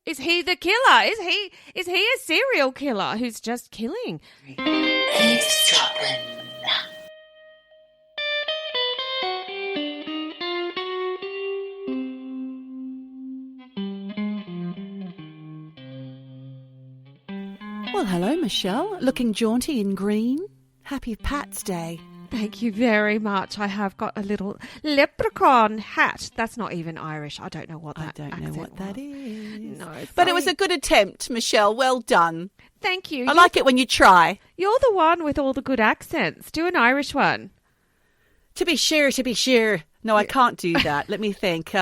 Is he the killer? Is he a serial killer who's just killing? Eavesdroppin. Well, hello, Michelle. Looking jaunty in green. Happy Pat's Day. Thank you very much. I have got a little leprechaun hat. That's not even Irish. I don't know what that that is. No, but it was a good attempt, Michelle. Well done. Thank you. I like it when you try. You're the one with all the good accents. Do an Irish one. To be sure. No, I can't do that. Let me think.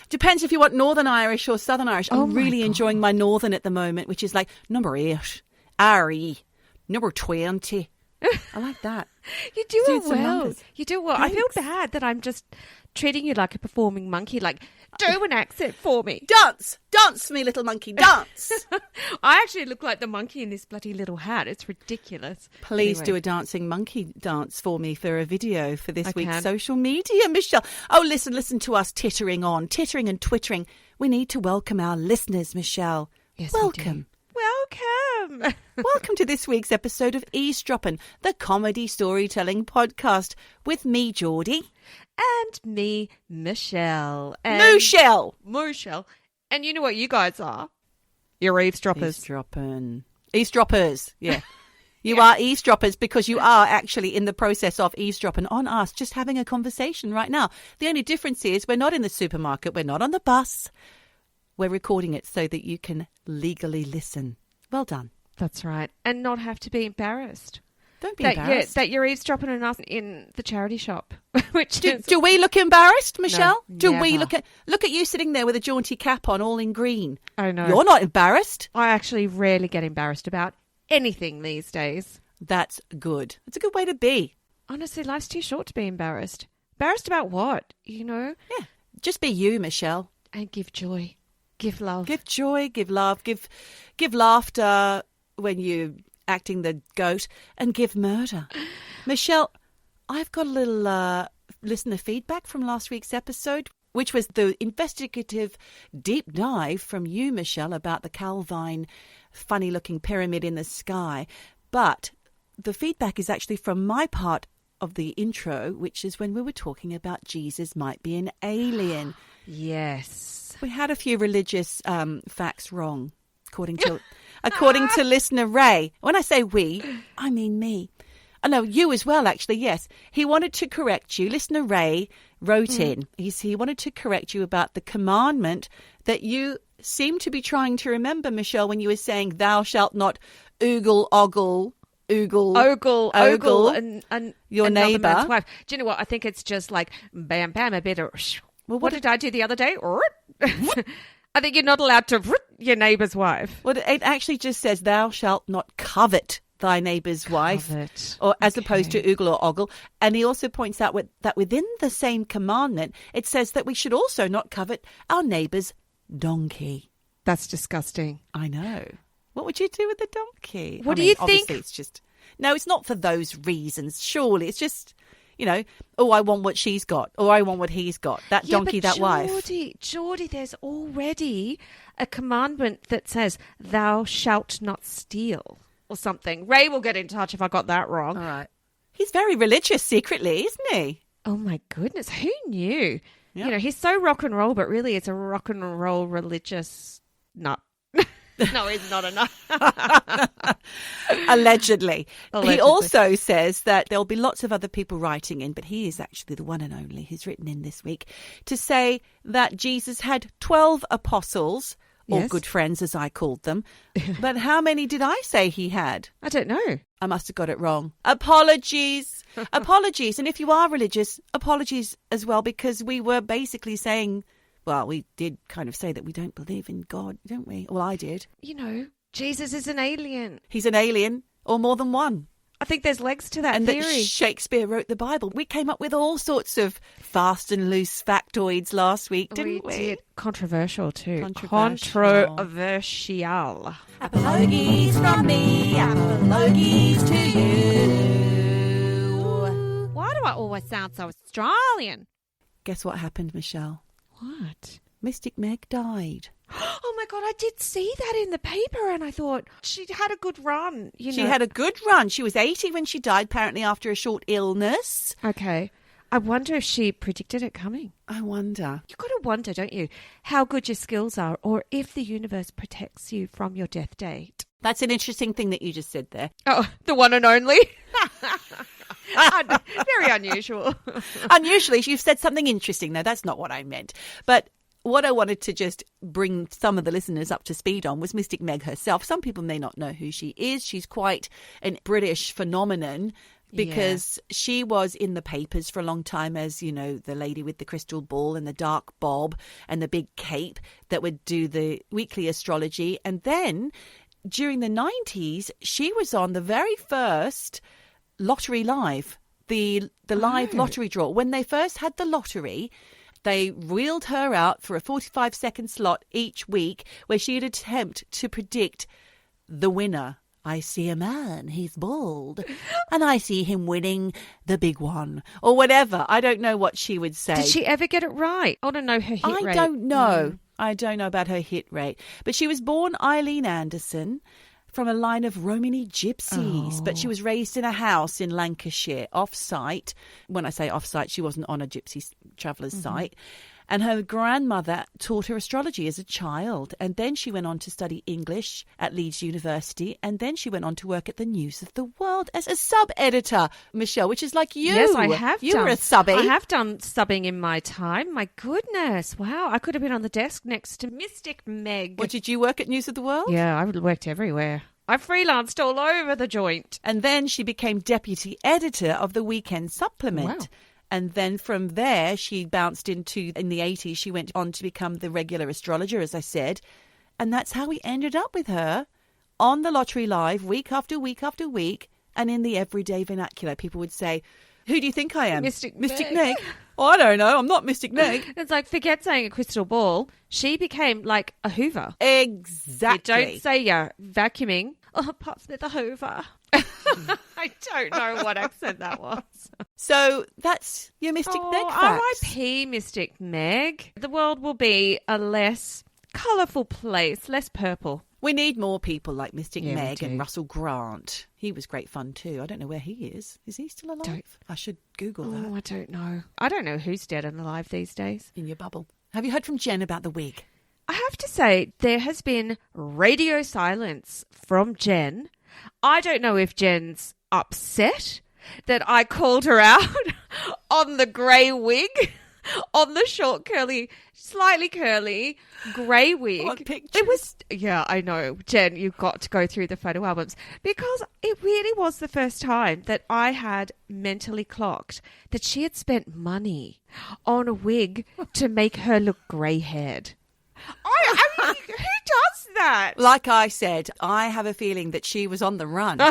Depends if you want Northern Irish or Southern Irish. I'm really enjoying my Northern at the moment, which is like number 8, RE, number 20. I like that. You do it well. Numbers. You do well. Thanks. I feel bad that I'm just treating you like a performing monkey. Like, do an accent for me. Dance, me little monkey, dance. I actually look like the monkey in this bloody little hat. It's ridiculous. Please do a dancing monkey dance for me for a video for this week's social media, Michelle. Oh, listen to us tittering and twittering. We need to welcome our listeners, Michelle. Yes, welcome. Welcome. Welcome to this week's episode of Eavesdroppin, the comedy storytelling podcast with me, Geordie. And me, Michelle. And Michelle. And you know what you guys are? You're eavesdroppers. Eavesdroppers, yeah. You are eavesdroppers because you are actually in the process of eavesdropping on us, just having a conversation right now. The only difference is we're not in the supermarket, we're not on the bus. We're recording it so that you can legally listen. Well done. That's right. And not have to be embarrassed. Don't be embarrassed. That you're eavesdropping on us in the charity shop. Do we look embarrassed, Michelle? No, do never. we look at you sitting there with a jaunty cap on, all in green? I know. You're not embarrassed. I actually rarely get embarrassed about anything these days. That's good. It's a good way to be. Honestly, life's too short to be embarrassed. Embarrassed about what? You know? Yeah. Just be you, Michelle. And give joy. Give love. Give joy, give love, give laughter when you're acting the goat, and give murder. Michelle, I've got a little listener feedback from last week's episode, which was the investigative deep dive from you, Michelle, about the Calvine funny-looking pyramid in the sky. But the feedback is actually from my part of the intro, which is when we were talking about Jesus might be an alien. Yes. We had a few religious facts wrong, according to listener Ray. When I say we, I mean me. Oh, no, you as well, actually, yes. He wanted to correct you. Listener Ray wrote in. He wanted to correct you about the commandment that you seem to be trying to remember, Michelle, when you were saying, thou shalt not ogle and your neighbour. Man's wife. Do you know what? I think it's just like, bam, bam, a bit of... Well, what did I do the other day? I think you're not allowed to your neighbour's wife. Well, it actually just says, thou shalt not covet thy neighbour's wife, or as opposed to oogle or ogle. And he also points out that within the same commandment, it says that we should also not covet our neighbour's donkey. That's disgusting. I know. What would you do with the donkey? What do you think? Obviously, it's just... No, it's not for those reasons. Surely, it's just... You know, oh, I want what she's got, or I want what he's got. That donkey, that wife. Geordie, there's already a commandment that says, thou shalt not steal, or something. Ray will get in touch if I got that wrong. All right. He's very religious secretly, isn't he? Oh, my goodness. Who knew? Yep. You know, he's so rock and roll, but really it's a rock and roll religious nut. No, he's not enough. Allegedly. He also says that there'll be lots of other people writing in, but he is actually the one and only who's written in this week to say that Jesus had 12 apostles, or good friends as I called them. But how many did I say he had? I don't know. I must have got it wrong. Apologies. Apologies. And if you are religious, apologies as well, because we were basically saying... Well, we did kind of say that we don't believe in God, don't we? Well, I did. You know, Jesus is an alien. He's an alien, or more than one. I think there's legs to that and theory. That Shakespeare wrote the Bible. We came up with all sorts of fast and loose factoids last week, didn't we? Did. Controversial too. Controversial. Apologies from me, apologies to you. Why do I always sound so Australian? Guess what happened, Michelle? What? Mystic Meg died. Oh my God, I did see that in the paper and I thought she had a good run. She had a good run. She was 80 when she died, apparently after a short illness. Okay. I wonder if she predicted it coming. I wonder. You've got to wonder, don't you, how good your skills are or if the universe protects you from your death date. That's an interesting thing that you just said there. Oh, the one and only. Very unusual. Unusually, you've said something interesting, though. That's not what I meant. But what I wanted to just bring some of the listeners up to speed on was Mystic Meg herself. Some people may not know who she is. She's quite a British phenomenon because she was in the papers for a long time as, you know, the lady with the crystal ball and the dark bob and the big cape that would do the weekly astrology. And then during the 90s, she was on the very first Lottery Live, the live lottery draw. When they first had the lottery, they wheeled her out for a 45-second slot each week where she'd attempt to predict the winner. I see a man, he's bald, and I see him winning the big one, or whatever. I don't know what she would say. Did she ever get it right? I want to know her hit rate. I don't know. I don't know about her hit rate. But she was born Eileen Anderson from a line of Romany gypsies. But she was raised in a house in Lancashire, off-site. When I say off-site, she wasn't on a gypsy traveller's site. And her grandmother taught her astrology as a child. And then she went on to study English at Leeds University. And then she went on to work at the News of the World as a sub-editor, Michelle, which is like you. Yes, I have You were a subbie. I have done subbing in my time. My goodness. Wow. I could have been on the desk next to Mystic Meg. What, did you work at News of the World? Yeah, I worked everywhere. I freelanced all over the joint. And then she became deputy editor of the Weekend Supplement. Wow. And then from there, she bounced into, in the 80s, she went on to become the regular astrologer, as I said. And that's how we ended up with her on the Lottery Live, week after week after week. And in the everyday vernacular, people would say, who do you think I am? Mystic Meg. Oh, I don't know. I'm not Mystic Meg. It's like, forget saying a crystal ball. She became like a Hoover. Exactly. You don't say you're vacuuming. Oh, pass me the Hoover. I don't know what accent that was. So that's your Mystic Meg facts. R.I.P. Mystic Meg. The world will be a less colourful place, less purple. We need more people like Mystic Yeah, we Meg and do. Russell Grant. He was great fun too. I don't know where he is. Is he still alive? I should Google that Oh, I don't know. I don't know who's dead and alive these days. in your bubble. Have you heard from Jen about the wig? I have to say, there has been radio silence from Jen. I don't know if Jen's upset that I called her out on the grey wig, on the short, curly, slightly curly grey wig. On pictures. It was, yeah, I know. Jen, you've got to go through the photo albums because it really was the first time that I had mentally clocked that she had spent money on a wig to make her look grey-haired. I mean, who does that? Like I said, I have a feeling that she was on the run.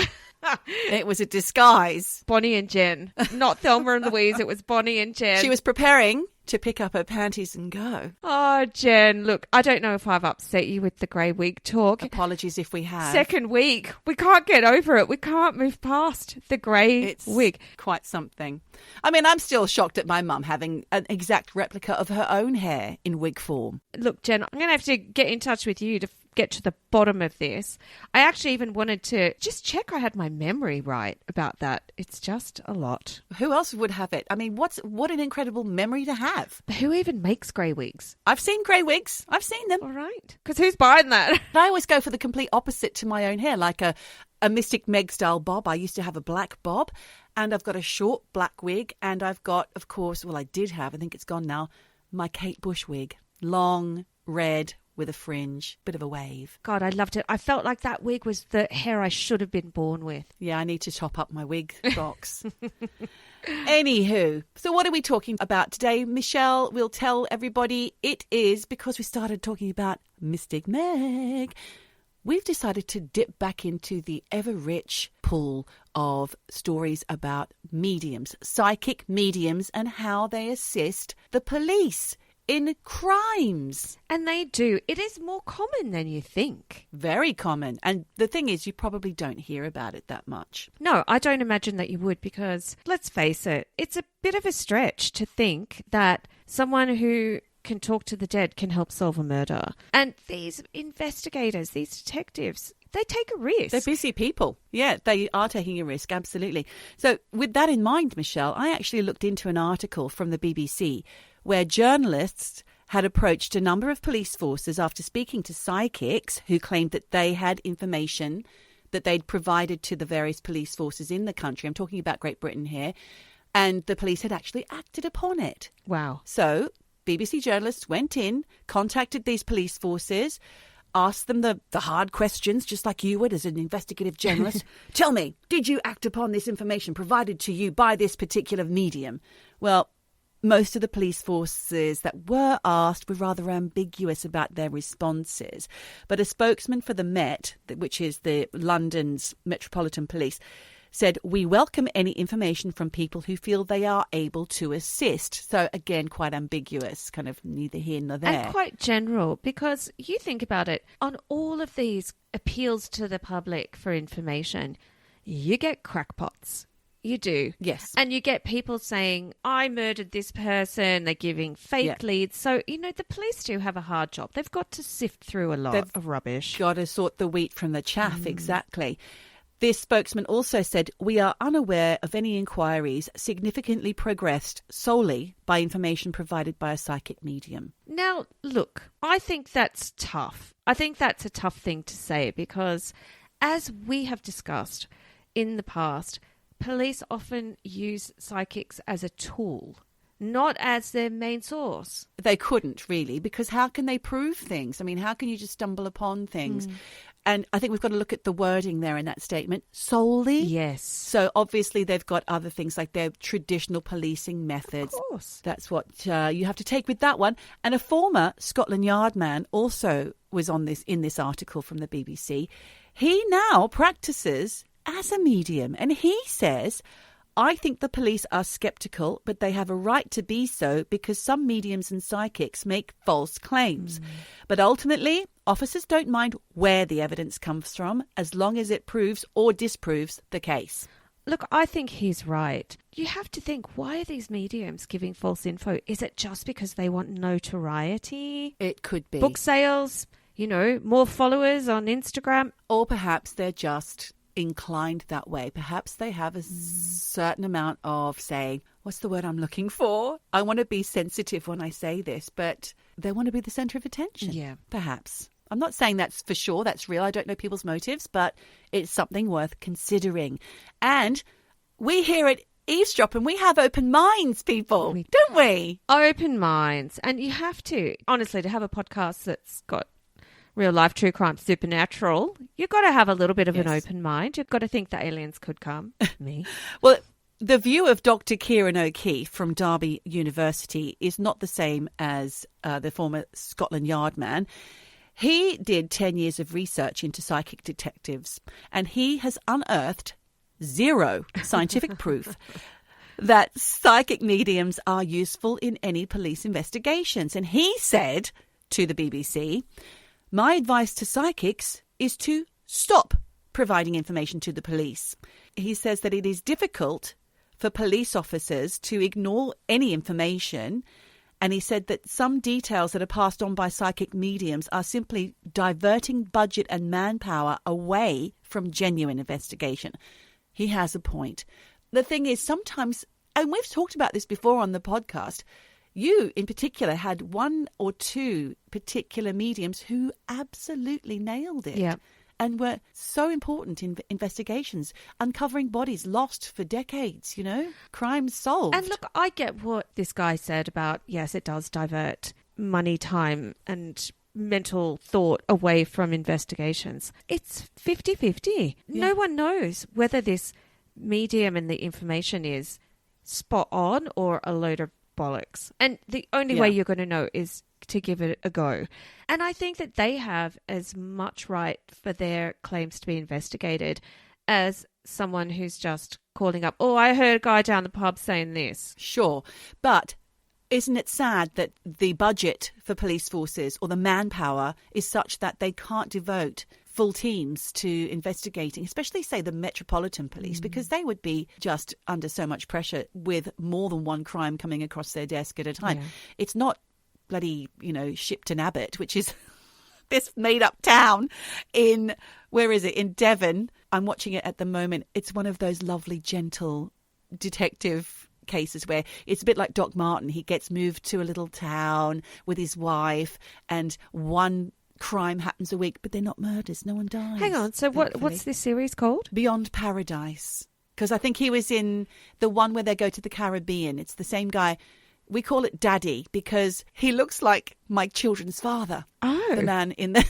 It was a disguise. Bonnie and Jen. Not Thelma and Louise, it was Bonnie and Jen. She was preparing to pick up her panties and go. Oh, Jen, look, I don't know if I've upset you with the grey wig talk. Apologies if we have. Second week, we can't get over it. We can't move past the grey wig. Quite something. I mean, I'm still shocked at my mum having an exact replica of her own hair in wig form. Look, Jen, I'm going to have to get in touch with you to get to the bottom of this. I actually even wanted to just check I had my memory right about that. It's just a lot. Who else would have it? I mean, what an incredible memory to have. But who even makes grey wigs? I've seen grey wigs. I've seen them. All right. Because who's buying that? I always go for the complete opposite to my own hair, like a Mystic Meg style bob. I used to have a black bob, and I've got a short black wig, and I've got, of course, well, I did have, I think it's gone now, my Kate Bush wig. Long, red, with a fringe, bit of a wave. God, I loved it. I felt like that wig was the hair I should have been born with. Yeah, I need to top up my wig box. Anywho, so what are we talking about today? Michelle will tell everybody it is because we started talking about Mystic Meg. We've decided to dip back into the ever-rich pool of stories about mediums, psychic mediums, and how they assist the police in crimes. And they do. It is more common than you think. Very common. And the thing is, you probably don't hear about it that much. No, I don't imagine that you would because, let's face it, it's a bit of a stretch to think that someone who can talk to the dead can help solve a murder. And these investigators, these detectives, they take a risk. They're busy people. Yeah, they are taking a risk, absolutely. So with that in mind, Michelle, I actually looked into an article from the BBC where journalists had approached a number of police forces after speaking to psychics who claimed that they had information that they'd provided to the various police forces in the country. I'm talking about Great Britain here. And the police had actually acted upon it. Wow. So BBC journalists went in, contacted these police forces, asked them the hard questions, just like you would as an investigative journalist. Tell me, did you act upon this information provided to you by this particular medium? Well, most of the police forces that were asked were rather ambiguous about their responses. But a spokesman for the Met, which is the London's Metropolitan Police, said, we welcome any information from people who feel they are able to assist. So, again, quite ambiguous, kind of neither here nor there. And quite general, because you think about it, on all of these appeals to the public for information, you get crackpots. You do. Yes. And you get people saying, I murdered this person. They're giving fake leads. So, the police do have a hard job. They've got to sift through a lot of rubbish. Got to sort the wheat from the chaff, exactly. This spokesman also said, we are unaware of any inquiries significantly progressed solely by information provided by a psychic medium. Now, look, I think that's tough. I think that's a tough thing to say because, as we have discussed in the past, police often use psychics as a tool, not as their main source. They couldn't really, because how can they prove things? I mean, how can you just stumble upon things? And I think we've got to look at the wording there in that statement. Solely? Yes. So obviously they've got other things like their traditional policing methods. Of course. That's what you have to take with that one. And a former Scotland Yard man also was on this in this article from the BBC. He now practices as a medium. And he says, I think the police are sceptical, but they have a right to be so because some mediums and psychics make false claims. But ultimately, officers don't mind where the evidence comes from as long as it proves or disproves the case. Look, I think he's right. You have to think, why are these mediums giving false info? Is it just because they want notoriety? It could be. Book sales, more followers on Instagram? Or perhaps they're just inclined that way. Perhaps they have a certain amount of saying, what's the word I'm looking for? I want to be sensitive when I say this, but they want to be the centre of attention. Yeah. Perhaps. I'm not saying that's for sure, that's real. I don't know people's motives, but it's something worth considering. And we here at Eavesdroppin, we have open minds, people, don't we? Open minds. And you have to, honestly, to have a podcast that's got real life, true crime, supernatural, you've got to have a little bit of an open mind. You've got to think the aliens could come. Me. Well, the view of Dr. Kieran O'Keefe from Derby University is not the same as the former Scotland Yard man. He did 10 years of research into psychic detectives, and he has unearthed zero scientific proof that psychic mediums are useful in any police investigations. And he said to the BBC, my advice to psychics is to stop providing information to the police. He says that it is difficult for police officers to ignore any information. And he said that some details that are passed on by psychic mediums are simply diverting budget and manpower away from genuine investigation. He has a point. The thing is, sometimes, and we've talked about this before on the podcast, you, in particular, had one or two particular mediums who absolutely nailed it and were so important in investigations, uncovering bodies lost for decades, crimes solved. And look, I get what this guy said about, yes, it does divert money, time and mental thought away from investigations. It's 50-50. No one knows whether this medium and the information is spot on or a load of bollocks. And the only way you're going to know is to give it a go. And I think that they have as much right for their claims to be investigated as someone who's just calling up, oh, I heard a guy down the pub saying this. Sure. But isn't it sad that the budget for police forces or the manpower is such that they can't devote full teams to investigating, especially, say, the Metropolitan Police, because they would be just under so much pressure with more than one crime coming across their desk at a time. It's not bloody, Shipton Abbot, which is this made-up town in, where is it? In Devon. I'm watching it at the moment. It's one of those lovely, gentle detective cases where it's a bit like Doc Martin. He gets moved to a little town with his wife, and one crime happens a week, but they're not murders. No one dies. Hang on. So what's this series called? Beyond Paradise. Because I think he was in the one where they go to the Caribbean. It's the same guy. We call it Daddy because he looks like my children's father. Oh. The man in the...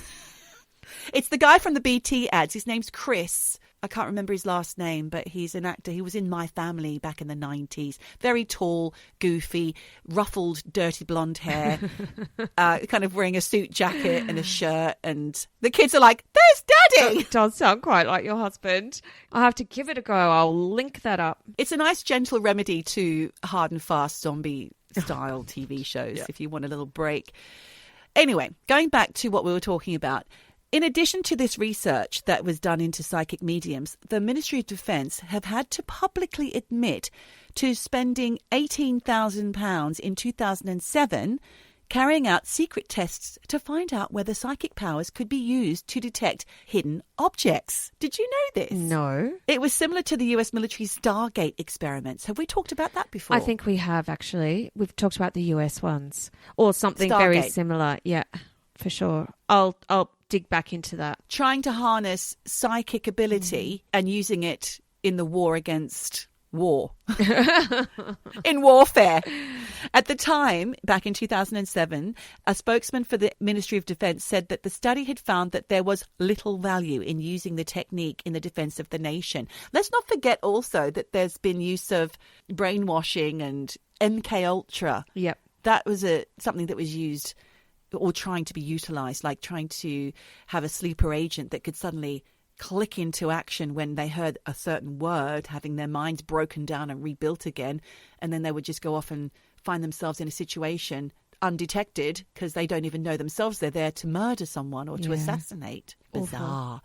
It's the guy from the BT ads. His name's Chris. I can't remember his last name, but he's an actor. He was in My Family back in the 90s. Very tall, goofy, ruffled, dirty blonde hair, kind of wearing a suit jacket and a shirt. And the kids are like, there's Daddy! It does sound quite like your husband. I'll have to give it a go. I'll link that up. It's a nice, gentle remedy to hard and fast zombie-style TV shows if you want a little break. Anyway, going back to what we were talking about, in addition to this research that was done into psychic mediums, the Ministry of Defence have had to publicly admit to spending £18,000 in 2007 carrying out secret tests to find out whether psychic powers could be used to detect hidden objects. Did you know this? No. It was similar to the US military's Stargate experiments. Have we talked about that before? I think we have, actually. We've talked about the US ones or something Stargate. very similar. Yeah, for sure. I'll dig back into that. Trying to harness psychic ability and using it in the war against war. In warfare. At the time, back in 2007, a spokesman for the Ministry of Defence said that the study had found that there was little value in using the technique in the defence of the nation. Let's not forget also that there's been use of brainwashing and MK Ultra. Yep. That was something that was used or trying to be utilised, like trying to have a sleeper agent that could suddenly click into action when they heard a certain word, having their minds broken down and rebuilt again, and then they would just go off and find themselves in a situation undetected because they don't even know themselves they're there to murder someone or to assassinate. Bizarre.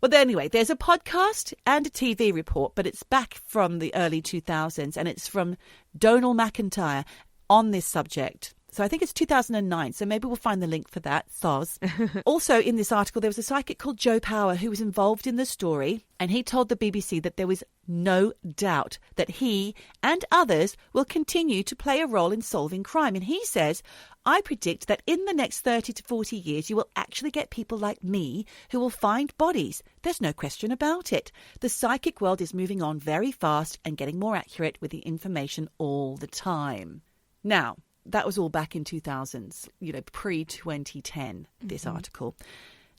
Well, anyway, there's a podcast and a TV report, but it's back from the early 2000s, and it's from Donal McIntyre on this subject. So I think it's 2009, so maybe we'll find the link for that, Soz. Also, in this article, there was a psychic called Joe Power who was involved in the story, and he told the BBC that there was no doubt that he and others will continue to play a role in solving crime. And he says, I predict that in the next 30 to 40 years, you will actually get people like me who will find bodies. There's no question about it. The psychic world is moving on very fast and getting more accurate with the information all the time. Now, that was all back in 2000s, pre-2010, this article.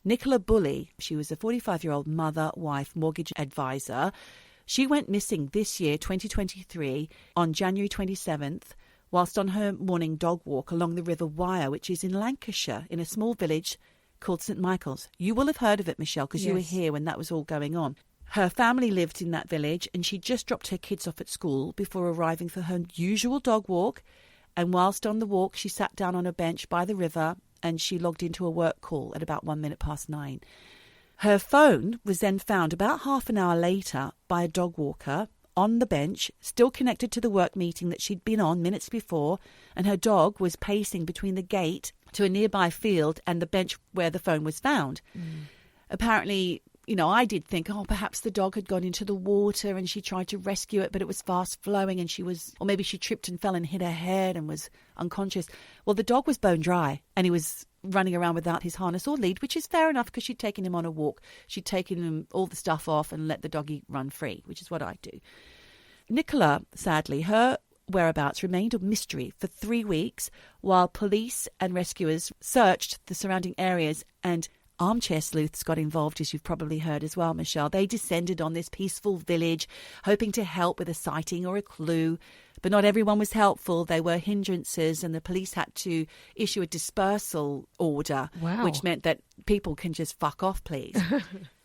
Nicola Bulley, she was a 45-year-old mother, wife, mortgage advisor. She went missing this year, 2023, on January 27th, whilst on her morning dog walk along the River Wyre, which is in Lancashire, in a small village called St Michael's. You will have heard of it, Michelle, because you were here when that was all going on. Her family lived in that village, and she just dropped her kids off at school before arriving for her usual dog walk. And whilst on the walk, she sat down on a bench by the river and she logged into a work call at about 9:01. Her phone was then found about half an hour later by a dog walker on the bench, still connected to the work meeting that she'd been on minutes before, and her dog was pacing between the gate to a nearby field and the bench where the phone was found. Apparently, I did think, perhaps the dog had gone into the water and she tried to rescue it, but it was fast flowing and or maybe she tripped and fell and hit her head and was unconscious. Well, the dog was bone dry and he was running around without his harness or lead, which is fair enough because she'd taken him on a walk. She'd taken him all the stuff off and let the doggy run free, which is what I do. Nicola, sadly, her whereabouts remained a mystery for 3 weeks while police and rescuers searched the surrounding areas, and armchair sleuths got involved, as you've probably heard as well, Michelle. They descended on this peaceful village, hoping to help with a sighting or a clue. But not everyone was helpful. There were hindrances, and the police had to issue a dispersal order, which meant that people can just fuck off, please.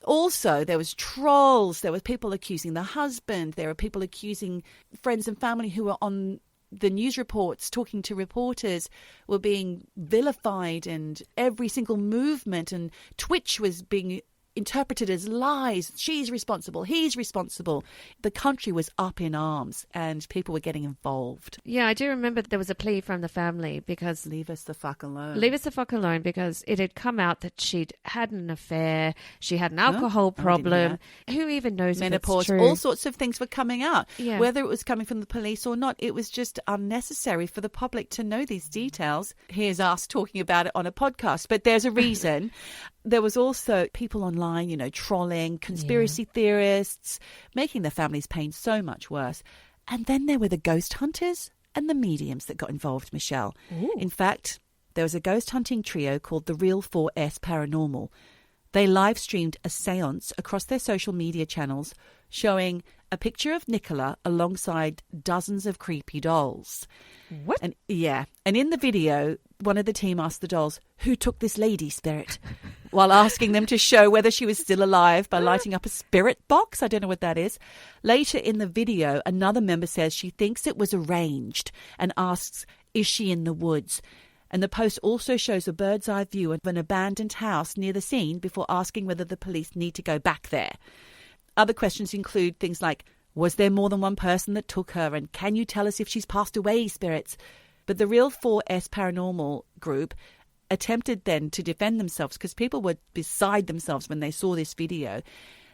Also, there was trolls. There were people accusing the husband. There were people accusing friends and family who were on the news reports, talking to reporters, were being vilified, and every single movement, and Twitch was being interpreted as lies. She's responsible. He's responsible. The country was up in arms and people were getting involved. Yeah, I do remember there was a plea from the family because... Leave us the fuck alone. Leave us the fuck alone, because it had come out that she'd had an affair, she had an alcohol problem. Who even knows menopause, if it's true? all sorts of things were coming out. Yeah. Whether it was coming from the police or not, it was just unnecessary for the public to know these details. Here's us talking about it on a podcast, but there's a reason. There was also people online, trolling, conspiracy theorists, making the family's pain so much worse. And then there were the ghost hunters and the mediums that got involved, Michelle. Ooh. In fact, there was a ghost hunting trio called the Real 4S Paranormal. They live streamed a seance across their social media channels showing a picture of Nicola alongside dozens of creepy dolls. What? And in the video, one of the team asked the dolls, who took this lady spirit? While asking them to show whether she was still alive by lighting up a spirit box. I don't know what that is. Later in the video, another member says she thinks it was arranged and asks, is she in the woods? And the post also shows a bird's eye view of an abandoned house near the scene before asking whether the police need to go back there. Other questions include things like, was there more than one person that took her? And can you tell us if she's passed away, spirits? But the Real 4S Paranormal group attempted then to defend themselves because people were beside themselves when they saw this video.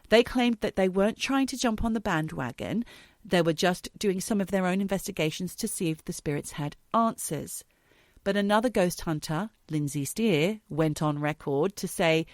They claimed that they weren't trying to jump on the bandwagon. They were just doing some of their own investigations to see if the spirits had answers. But another ghost hunter, Lindsay Steer, went on record to say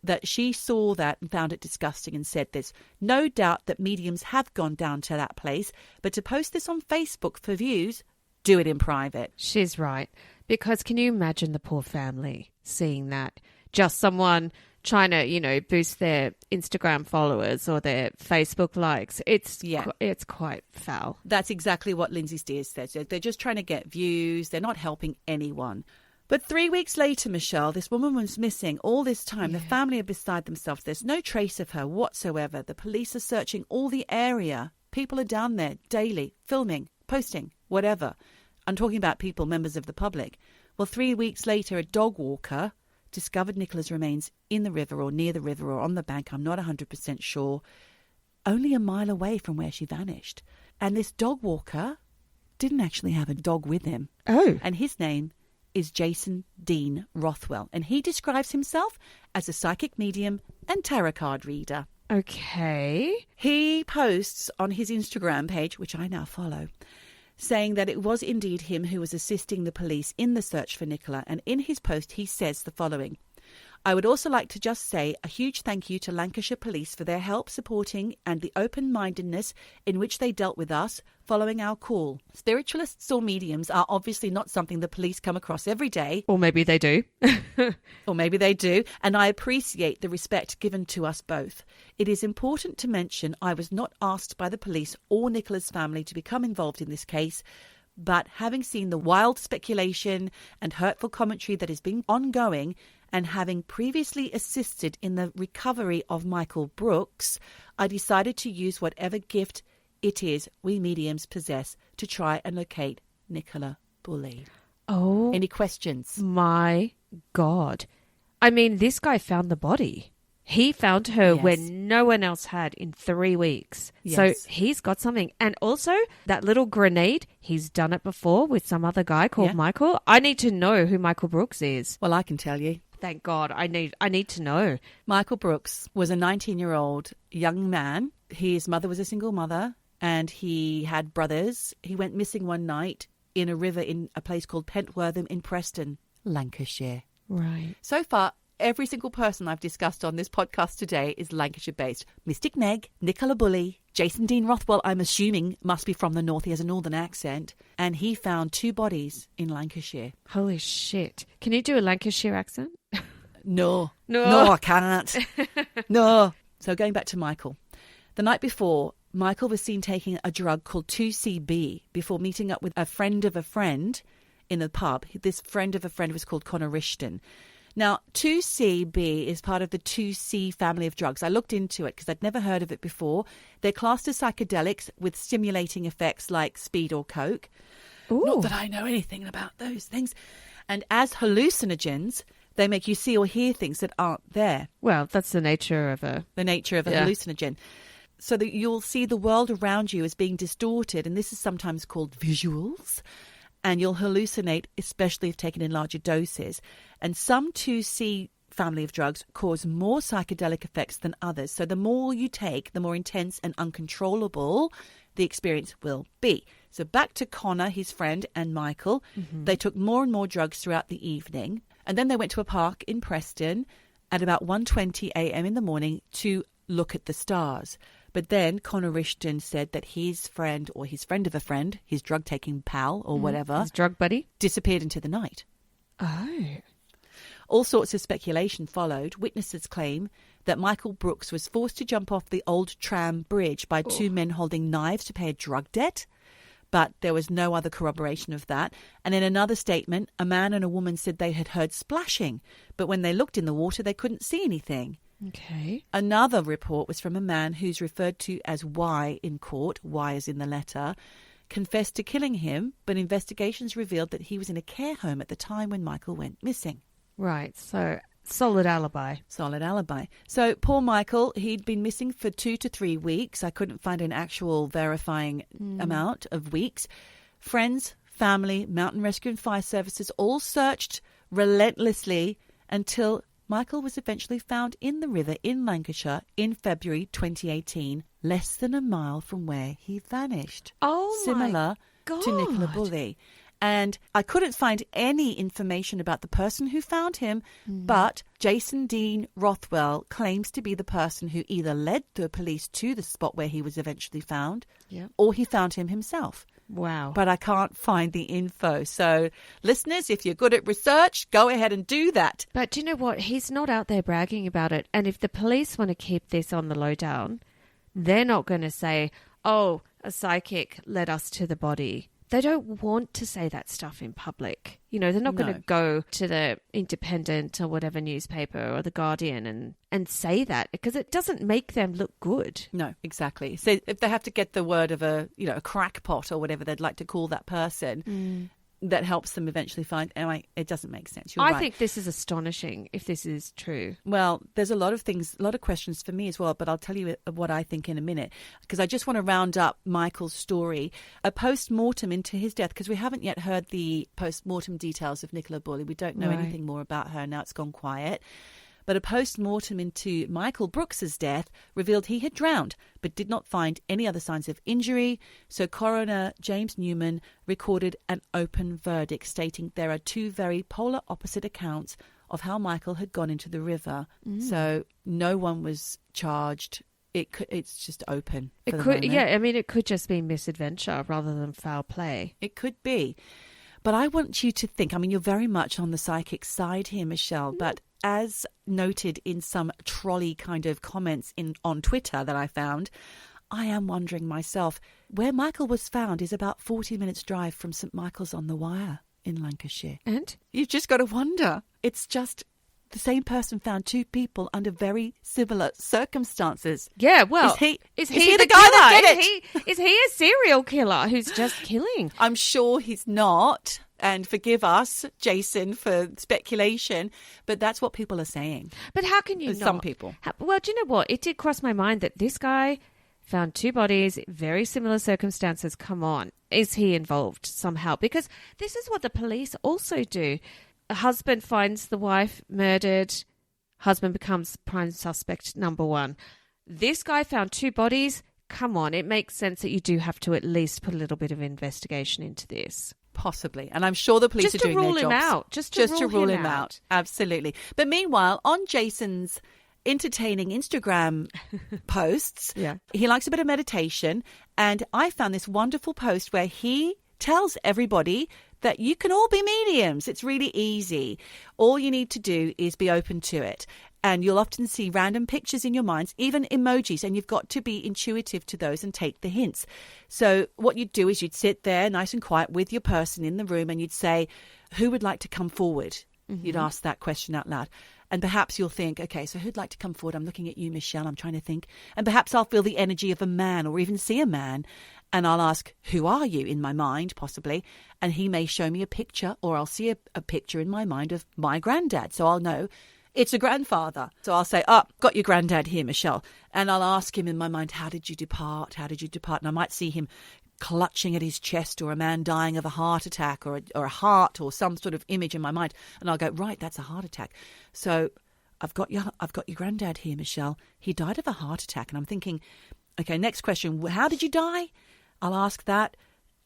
that she saw that and found it disgusting and said there's no doubt that mediums have gone down to that place, but to post this on Facebook for views, do it in private. She's right. Because can you imagine the poor family seeing that? Just someone trying to, boost their Instagram followers or their Facebook likes. It's quite foul. That's exactly what Lindsay Steers says. They're just trying to get views. They're not helping anyone. But 3 weeks later, Michelle, this woman was missing all this time. Yeah. The family are beside themselves. There's no trace of her whatsoever. The police are searching all the area. People are down there daily, filming, posting, whatever. I'm talking about people, members of the public. Well, 3 weeks later, a dog walker discovered Nicola's remains in the river or near the river or on the bank. I'm not 100% sure. Only a mile away from where she vanished. And this dog walker didn't actually have a dog with him. Oh. And his name is Jason Dean Rothwell. And he describes himself as a psychic medium and tarot card reader. Okay. He posts on his Instagram page, which I now follow, saying that it was indeed him who was assisting the police in the search for Nicola. And in his post, he says the following: I would also like to just say a huge thank you to Lancashire Police for their help supporting and the open-mindedness in which they dealt with us following our call. Spiritualists or mediums are obviously not something the police come across every day. Or maybe they do. Or maybe they do. And I appreciate the respect given to us both. It is important to mention I was not asked by the police or Nicola's family to become involved in this case. But having seen the wild speculation and hurtful commentary that has been ongoing, and having previously assisted in the recovery of Michael Brooks, I decided to use whatever gift it is we mediums possess to try and locate Nicola Bulley. Oh. Any questions? My God. I mean, this guy found the body. He found her Yes. when no one else had in 3 weeks. Yes. So he's got something. And also, that little grenade, he's done it before with some other guy called Michael. I need to know who Michael Brooks is. Well, I can tell you. Thank God. I need to know. Michael Brooks was a 19-year-old young man. His mother was a single mother and he had brothers. He went missing one night in a river in a place called Pentwortham in Preston, Lancashire. Right. So far, every single person I've discussed on this podcast today is Lancashire-based. Mystic Meg, Nicola Bulley, Jason Dean Rothwell, I'm assuming must be from the north. He has a northern accent. And he found 2 bodies in Lancashire. Holy shit. Can you do a Lancashire accent? No, No. I can't. No. So going back to Michael. The night before, Michael was seen taking a drug called 2CB before meeting up with a friend of a friend in the pub. This friend of a friend was called Connor Rishton. Now, 2CB is part of the 2C family of drugs. I looked into it because I'd never heard of it before. They're classed as psychedelics with stimulating effects like speed or coke. Ooh. Not that I know anything about those things. And as hallucinogens, They make you see or hear things that aren't there. Well, that's the nature of a Hallucinogen. So that you'll see the world around you as being distorted, and this is sometimes called visuals, and you'll hallucinate, especially if taken in larger doses. And some 2C family of drugs cause more psychedelic effects than others. So the more you take, the more intense and uncontrollable the experience will be. So back to Connor, his friend, and Michael. They took more and more drugs throughout the evening, and then they went to a park in Preston at about 1:20 a.m. in the morning to look at the stars. But then Connor Rishton said that his friend, or his friend of a friend, his drug-taking pal or whatever, his drug buddy, disappeared into the night. Oh. All sorts of speculation followed. Witnesses claim that Michael Brooks was forced to jump off the old tram bridge by two men holding knives to pay a drug debt. But there was no other corroboration of that. And in another statement, a man and a woman said they had heard splashing, but when they looked in the water, they couldn't see anything. Okay. Another report was from a man who's referred to as Y in court, Y is in the letter, confessed to killing him, but investigations revealed that he was in a care home at the time when Michael went missing. Right, so solid alibi. Solid alibi. So poor Michael, he'd been missing for 2 to 3 weeks. I couldn't find an actual verifying amount of weeks. Friends, family, mountain rescue and fire services all searched relentlessly until Michael was eventually found in the river in Lancashire in February 2018, less than a mile from where he vanished. Oh, Similar my to Nicola God. Bulley. And I couldn't find any information about the person who found him, but Jason Dean Rothwell claims to be the person who either led the police to the spot where he was eventually found, or he found him himself. Wow. But I can't find the info. So, listeners, if you're good at research, go ahead and do that. But do you know what? He's not out there bragging about it. And if the police want to keep this on the lowdown, they're not going to say, oh, a psychic led us to the body. They don't want to say that stuff in public. You know, they're not going to go to the Independent or whatever newspaper or the Guardian and say that, because it doesn't make them look good. No, exactly. So if they have to get the word of a crackpot or whatever they'd like to call that person, that helps them eventually find. Anyway, it doesn't make sense. You're I right. think this is astonishing if this is true. Well, there's a lot of things, a lot of questions for me as well, but I'll tell you what I think in a minute, because I just want to round up Michael's story. A post-mortem into his death, because we haven't yet heard the post-mortem details of Nicola Bulley. We don't know anything more about her. Now it's gone quiet. But a post-mortem into Michael Brooks's death revealed he had drowned, but did not find any other signs of injury. So coroner James Newman recorded an open verdict stating there are two very polar opposite accounts of how Michael had gone into the river. So no one was charged. It's just open. It could, I mean, it could just be misadventure rather than foul play. It could be. But I want you to think, I mean, you're very much on the psychic side here, Michelle, but as noted in some trolley kind of comments on Twitter that I found, I am wondering myself, where Michael was found is about 40 minutes drive from St Michael's on the Wire in Lancashire. And? You've just got to wonder. It's just the same person found two people under very similar circumstances. Yeah, well, is he the guy that did it? Is he a serial killer who's just killing? I'm sure he's not. And forgive us, Jason, for speculation, but that's what people are saying. But how can you not? Some people. Well, do you know what? It did cross my mind that this guy found two bodies, very similar circumstances. Come on. Is he involved somehow? Because this is what the police also do. A husband finds the wife murdered. Husband becomes prime suspect number one. This guy found two bodies. Come on. It makes sense that you do have to at least put a little bit of investigation into this. Possibly. And I'm sure the police are doing their jobs. Just to rule him out. Just to rule him out. Absolutely. But meanwhile, on Jason's entertaining Instagram posts, he likes a bit of meditation. And I found this wonderful post where he tells everybody that you can all be mediums. It's really easy. All you need to do is be open to it. And you'll often see random pictures in your minds, even emojis, and you've got to be intuitive to those and take the hints. So what you'd do is you'd sit there nice and quiet with your person in the room and you'd say, who would like to come forward? You'd ask that question out loud. And perhaps you'll think, okay, so who'd like to come forward? I'm looking at you, Michelle. I'm trying to think. And perhaps I'll feel the energy of a man or even see a man. And I'll ask, who are you, in my mind, possibly? And he may show me a picture, or I'll see a picture in my mind of my granddad. So I'll know it's a grandfather. So I'll say, got your granddad here, Michelle. And I'll ask him in my mind, how did you depart? How did you depart? And I might see him clutching at his chest, or a man dying of a heart attack, or a heart, or some sort of image in my mind. And I'll go, right, that's a heart attack. So I've got your granddad here, Michelle. He died of a heart attack. And I'm thinking, okay, next question. How did you die? I'll ask that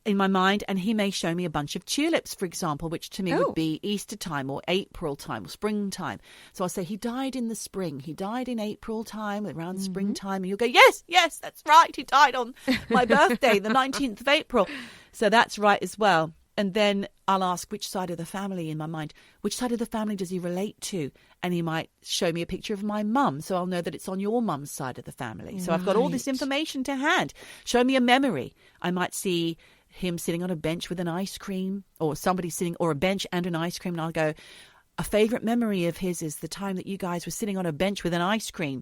in my mind, and he may show me a bunch of tulips, for example, which to me would be Easter time or April time or springtime. So I'll say, he died in the spring. He died in April time, around springtime. And you'll go, yes, that's right. He died on my birthday, the 19th of April. So that's right as well. And then I'll ask which side of the family in my mind, which side of the family does he relate to? And he might show me a picture of my mum, so I'll know that it's on your mum's side of the family. So I've got all this information to hand. Show me a memory. I might see him sitting on a bench with an ice cream, or somebody sitting, or a bench and an ice cream. And I'll go, a favourite memory of his is the time that you guys were sitting on a bench with an ice cream.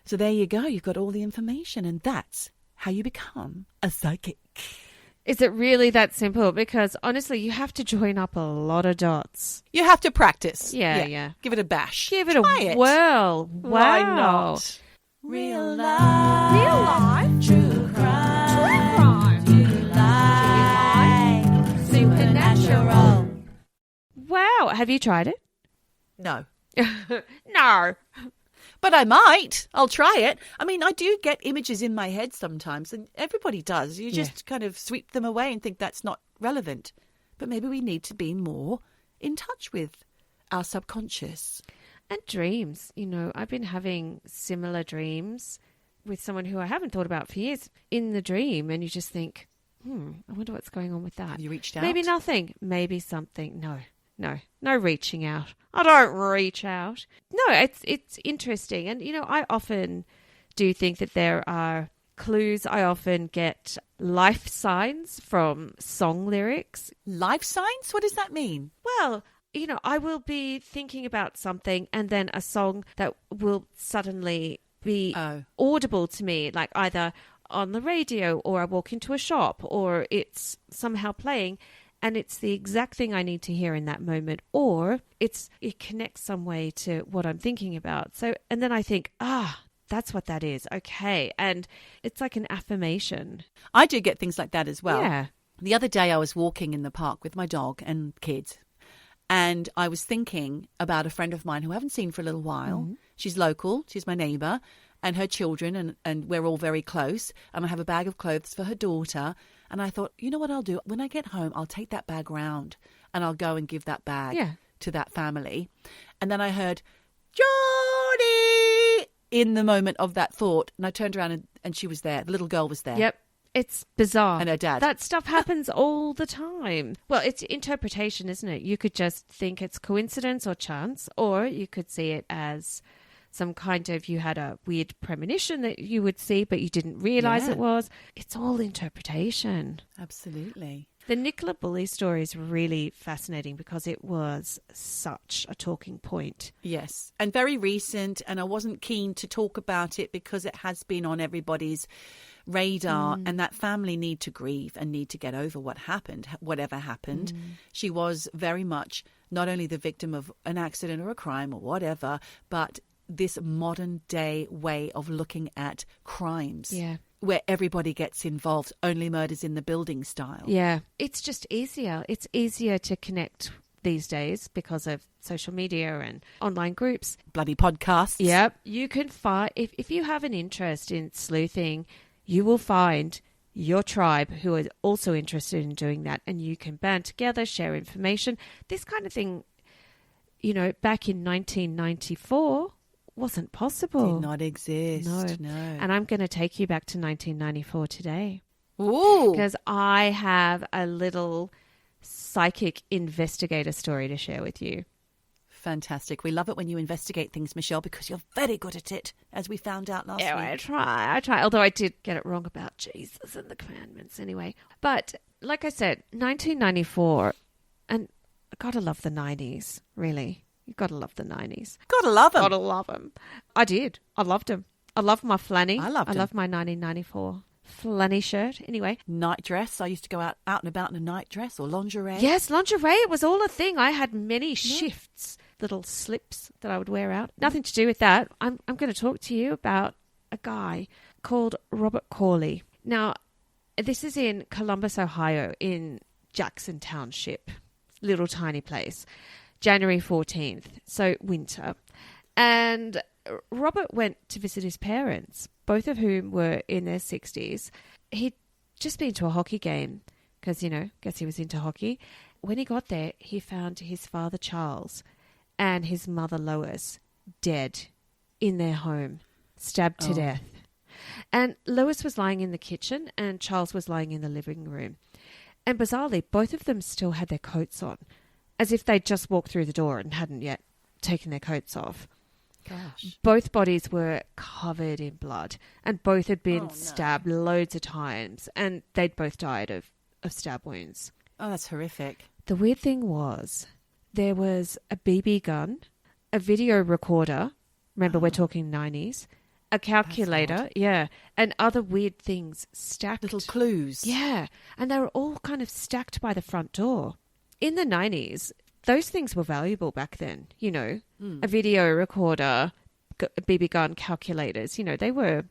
So there you go. You've got all the information, and that's how you become a psychic. Is it really that simple? Because honestly, you have to join up a lot of dots. You have to practice. Yeah. Give it a bash. Give it Try a it. whirl. Wow. Why not? Real life. True crime. Do you like supernatural? Wow. Have you tried it? No. No. But I might. I'll try it. I mean, I do get images in my head sometimes, and everybody does. You just kind of sweep them away and think that's not relevant. But maybe we need to be more in touch with our subconscious. And dreams. You know, I've been having similar dreams with someone who I haven't thought about for years in the dream, and you just think, I wonder what's going on with that. Have you reached out? Maybe nothing. Maybe something. No reaching out. I don't reach out. No, it's interesting. And, you know, I often do think that there are clues. I often get life signs from song lyrics. Life signs? What does that mean? Well, you know, I will be thinking about something, and then a song that will suddenly be audible to me, like either on the radio, or I walk into a shop, or it's somehow playing. And it's the exact thing I need to hear in that moment, or it connects some way to what I'm thinking about. So, and then I think, that's what that is. Okay. And it's like an affirmation. I do get things like that as well. Yeah. The other day I was walking in the park with my dog and kids, and I was thinking about a friend of mine who I haven't seen for a little while. Mm-hmm. She's local. She's my neighbour, and her children, and we're all very close. And I have a bag of clothes for her daughter. And I thought, you know what I'll do? When I get home, I'll take that bag round and I'll go and give that bag to that family. And then I heard, Geordie, in the moment of that thought. And I turned around and she was there. The little girl was there. Yep. It's bizarre. And her dad. That stuff happens all the time. Well, it's interpretation, isn't it? You could just think it's coincidence or chance, or you could see it as some kind of, you had a weird premonition that you would see, but you didn't realise it was. It's all interpretation. Absolutely. The Nicola Bulley story is really fascinating because it was such a talking point. Yes, and very recent, and I wasn't keen to talk about it because it has been on everybody's radar, and that family need to grieve and need to get over what happened, whatever happened. She was very much not only the victim of an accident or a crime or whatever, but this modern day way of looking at crimes. Yeah. Where everybody gets involved, only murders in the building style. Yeah. It's just easier. It's easier to connect these days because of social media and online groups. Bloody podcasts. Yep. You can find, if you have an interest in sleuthing, you will find your tribe who are also interested in doing that, and you can band together, share information. This kind of thing, you know, back in 1994 wasn't possible. Did not exist. No. And I'm going to take you back to 1994 today. Ooh. Because I have a little psychic investigator story to share with you. Fantastic. We love it when you investigate things, Michelle, because you're very good at it, as we found out last week. I try. Although I did get it wrong about Jesus and the commandments anyway. But like I said, 1994, and I gotta love the 90s, really. You got to love the 90s. Gotta love them. Gotta love them. I did. I loved them. I loved my flanny. I loved 'em. I loved my 1994 flanny shirt. Anyway. Night dress. I used to go out and about in a night dress or lingerie. Yes, lingerie. It was all a thing. I had many shifts, little slips that I would wear out. Nothing to do with that. I'm going to talk to you about a guy called Robert Corley. Now, this is in Columbus, Ohio, in Jackson Township, little tiny place, January 14th, so winter. And Robert went to visit his parents, both of whom were in their 60s. He'd just been to a hockey game because, guess he was into hockey. When he got there, he found his father, Charles, and his mother, Lois, dead in their home, stabbed to death. And Lois was lying in the kitchen and Charles was lying in the living room. And bizarrely, both of them still had their coats on, as if they'd just walked through the door and hadn't yet taken their coats off. Gosh. Both bodies were covered in blood and both had been stabbed loads of times, and they'd both died of stab wounds. Oh, that's horrific. The weird thing was there was a BB gun, a video recorder, remember we're talking 90s, a calculator, and other weird things stacked. Little clues. Yeah, and they were all kind of stacked by the front door. In the 90s, those things were valuable back then, a video recorder, a BB gun, calculators, they were,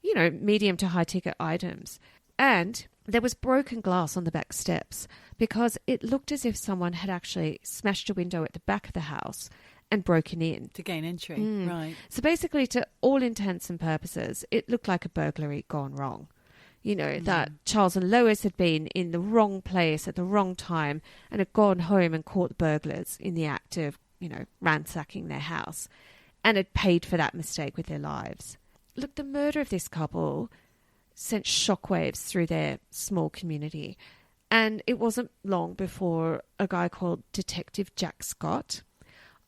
medium to high ticket items. And there was broken glass on the back steps because it looked as if someone had actually smashed a window at the back of the house and broken in. To gain entry, right. So basically, to all intents and purposes, it looked like a burglary gone wrong. That Charles and Lois had been in the wrong place at the wrong time and had gone home and caught the burglars in the act of, ransacking their house and had paid for that mistake with their lives. Look, the murder of this couple sent shockwaves through their small community. And it wasn't long before a guy called Detective Jack Scott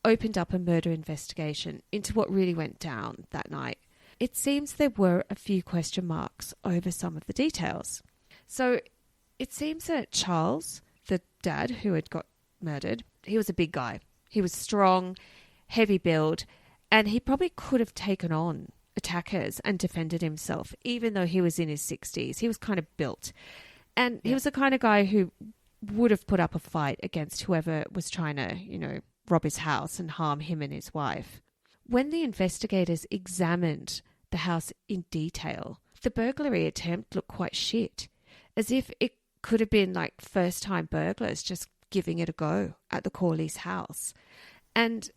opened up a murder investigation into what really went down that night. It seems there were a few question marks over some of the details. So it seems that Charles, the dad who had got murdered, he was a big guy. He was strong, heavy build, and he probably could have taken on attackers and defended himself, even though he was in his 60s. He was kind of built. And he was the kind of guy who would have put up a fight against whoever was trying to, rob his house and harm him and his wife. When the investigators examined the house in detail, the burglary attempt looked quite shit, as if it could have been like first-time burglars just giving it a go at the Corleys' house. And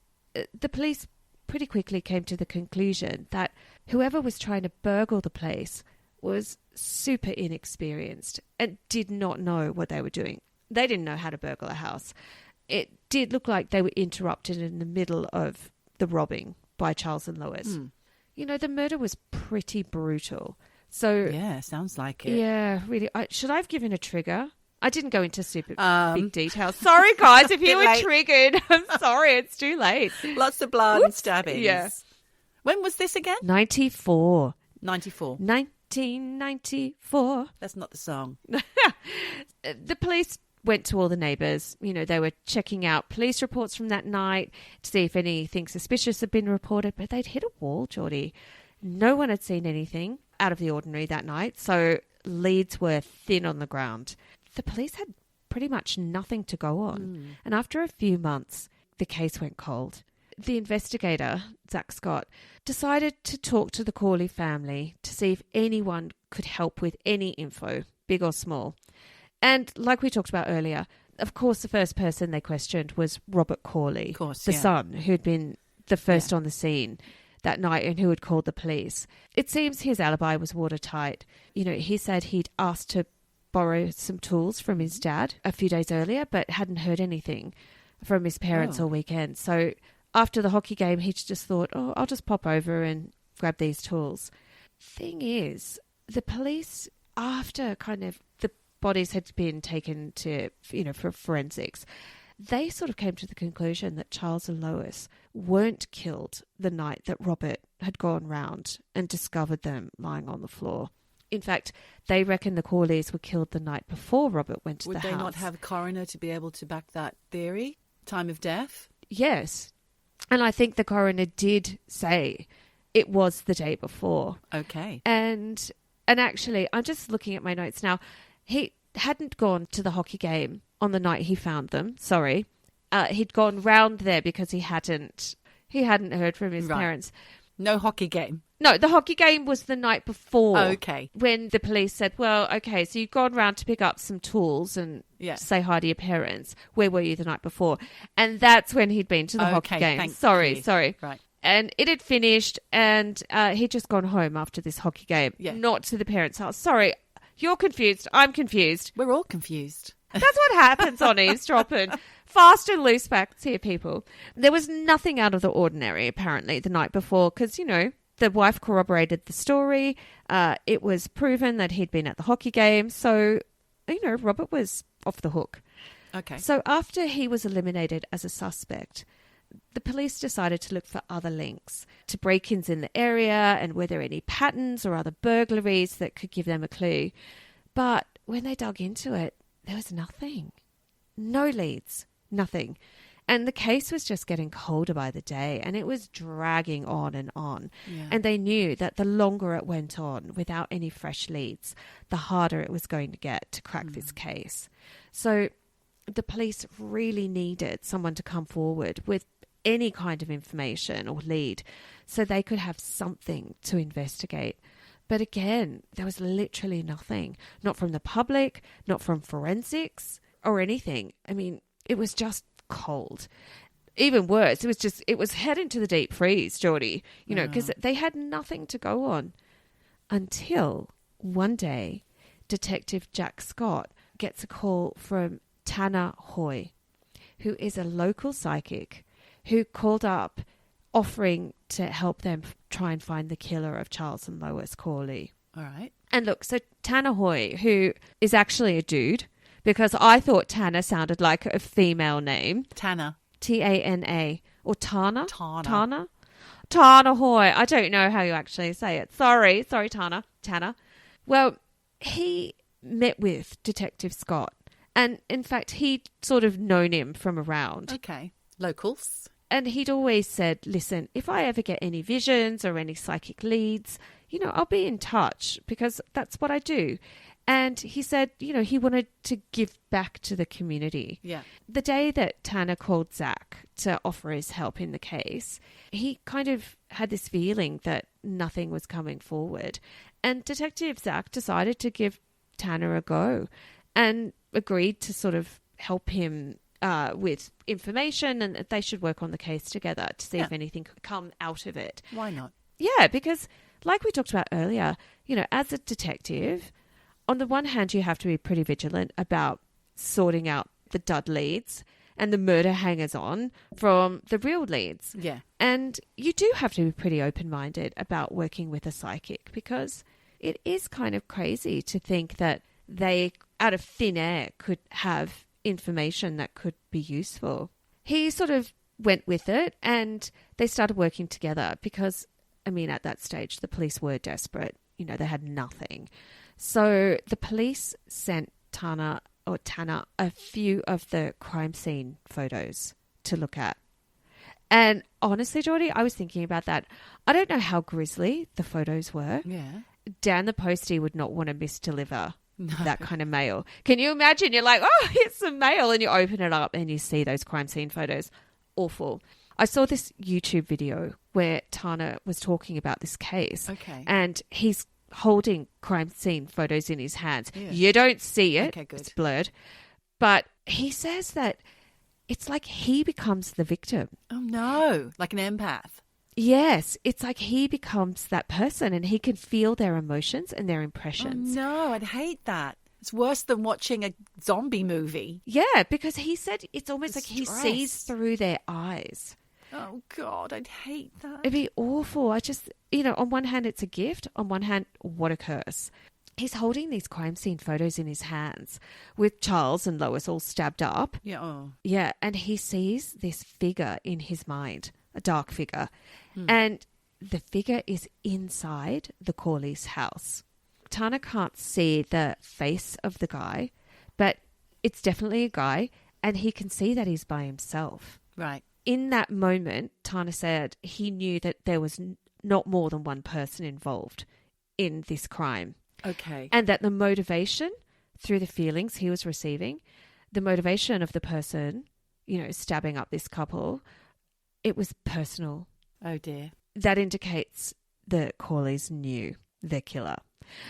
the police pretty quickly came to the conclusion that whoever was trying to burgle the place was super inexperienced and did not know what they were doing. They didn't know how to burgle a house. It did look like they were interrupted in the middle of the robbing by Charles and Lois. The murder was pretty brutal. So yeah, sounds like it. Yeah, really. Should I have given a trigger? I didn't go into super big details. Sorry, guys, if you were triggered. I'm sorry, it's too late. Lots of blood and stabbings. Yeah. When was this again? 94. 94. 1994. That's not the song. The police went to all the neighbours. They were checking out police reports from that night to see if anything suspicious had been reported, but they'd hit a wall, Geordie. No one had seen anything out of the ordinary that night, so leads were thin on the ground. The police had pretty much nothing to go on, and after a few months, the case went cold. The investigator, Zach Scott, decided to talk to the Corley family to see if anyone could help with any info, big or small. And like we talked about earlier, of course, the first person they questioned was Robert Corley, the son, who'd been the first on the scene that night and who had called the police. It seems his alibi was watertight. He said he'd asked to borrow some tools from his dad a few days earlier, but hadn't heard anything from his parents all weekend. So after the hockey game, he just thought, I'll just pop over and grab these tools. Thing is, the police, after kind of the bodies had been taken to, for forensics, they sort of came to the conclusion that Charles and Lois weren't killed the night that Robert had gone round and discovered them lying on the floor. In fact, they reckon the Corleys were killed the night before Robert went to the house. Would they not have a coroner to be able to back that theory? Time of death? Yes. And I think the coroner did say it was the day before. Okay. And actually, I'm just looking at my notes now. He hadn't gone to the hockey game on the night he found them. Sorry. He'd gone round there because he hadn't heard from his parents. No hockey game. No, the hockey game was the night before. Okay. When the police said, well, okay, so you've gone round to pick up some tools and say hi to your parents. Where were you the night before? And that's when he'd been to the hockey game. Sorry. Right. And it had finished and he'd just gone home after this hockey game, not to the parents' house. Sorry, you're confused. I'm confused. We're all confused. That's what happens on Eavesdroppin'. Fast and loose facts here, people. There was nothing out of the ordinary, apparently, the night before, because, you know, the wife corroborated the story. It was proven that he'd been at the hockey game. So, you know, Robert was off the hook. Okay. So after he was eliminated as a suspect, the police decided to look for other links to break-ins in the area and were there any patterns or other burglaries that could give them a clue. But when they dug into it, there was nothing. No leads. Nothing. And the case was just getting colder by the day and it was dragging on and on. Yeah. And they knew that the longer it went on without any fresh leads, the harder it was going to get to crack this case. So the police really needed someone to come forward with any kind of information or lead so they could have something to investigate. But again, there was literally nothing. Not from the public, not from forensics or anything. I mean, it was just cold. Even worse, it was head into the deep freeze, Geordie, you know, because they had nothing to go on until one day Detective Jack Scott gets a call from Tana Hoy, who is a local psychic who called up offering to help them try and find the killer of Charles and Lois Corley. All right. And look, so Tana Hoy, who is actually a dude, because I thought Tana sounded like a female name. Tana. Tana. Or Tana? Tana. Tana Hoy. I don't know how you actually say it. Sorry, Tana. Well, he met with Detective Scott. And in fact, he'd sort of known him from around. Okay. Locals. And he'd always said, listen, if I ever get any visions or any psychic leads, you know, I'll be in touch because that's what I do. And he said, you know, he wanted to give back to the community. Yeah. The day that Tana called Zach to offer his help in the case, he kind of had this feeling that nothing was coming forward. And Detective Zach decided to give Tana a go and agreed to sort of help him with information and they should work on the case together to see if anything could come out of it. Why not? Yeah, because like we talked about earlier, you know, as a detective, on the one hand, you have to be pretty vigilant about sorting out the dud leads and the murder hangers-on from the real leads. Yeah. And you do have to be pretty open-minded about working with a psychic because it is kind of crazy to think that they, out of thin air, could have information that could be useful. He sort of went with it and they started working together because, I mean, at that stage, the police were desperate. You know, they had nothing. So the police sent Tana a few of the crime scene photos to look at. And honestly, Geordie, I was thinking about that. I don't know how grisly the photos were. Yeah. Dan the postie would not want to misdeliver that kind of mail. Can you imagine? You're like, oh, here's some mail, and you open it up and you see those crime scene photos. Awful. I saw this YouTube video where Tana was talking about this case. Okay. And he's holding crime scene photos in his hands. Yeah. You don't see it. Okay, good. It's blurred. But he says that it's like he becomes the victim. Oh, no. Like an empath. Yes. It's like he becomes that person and he can feel their emotions and their impressions. Oh, no. I'd hate that. It's worse than watching a zombie movie. Yeah, because he said it's almost The like he stress. sees through their eyes. Oh, God. I'd hate that. It'd be awful. I just, you know, on one hand, it's a gift. On one hand, what a curse. He's holding these crime scene photos in his hands with Charles and Lois all stabbed up. Yeah. Oh. Yeah. And he sees this figure in his mind, a dark figure. And the figure is inside the Corley's house. Tana can't see the face of the guy, but it's definitely a guy. And he can see that he's by himself. Right. in that moment, Tana said he knew that there was not more than one person involved in this crime. Okay. And that the motivation through the feelings he was receiving, the motivation of the person, stabbing up this couple, it was personal. Oh, dear. That indicates the Corleys knew their killer.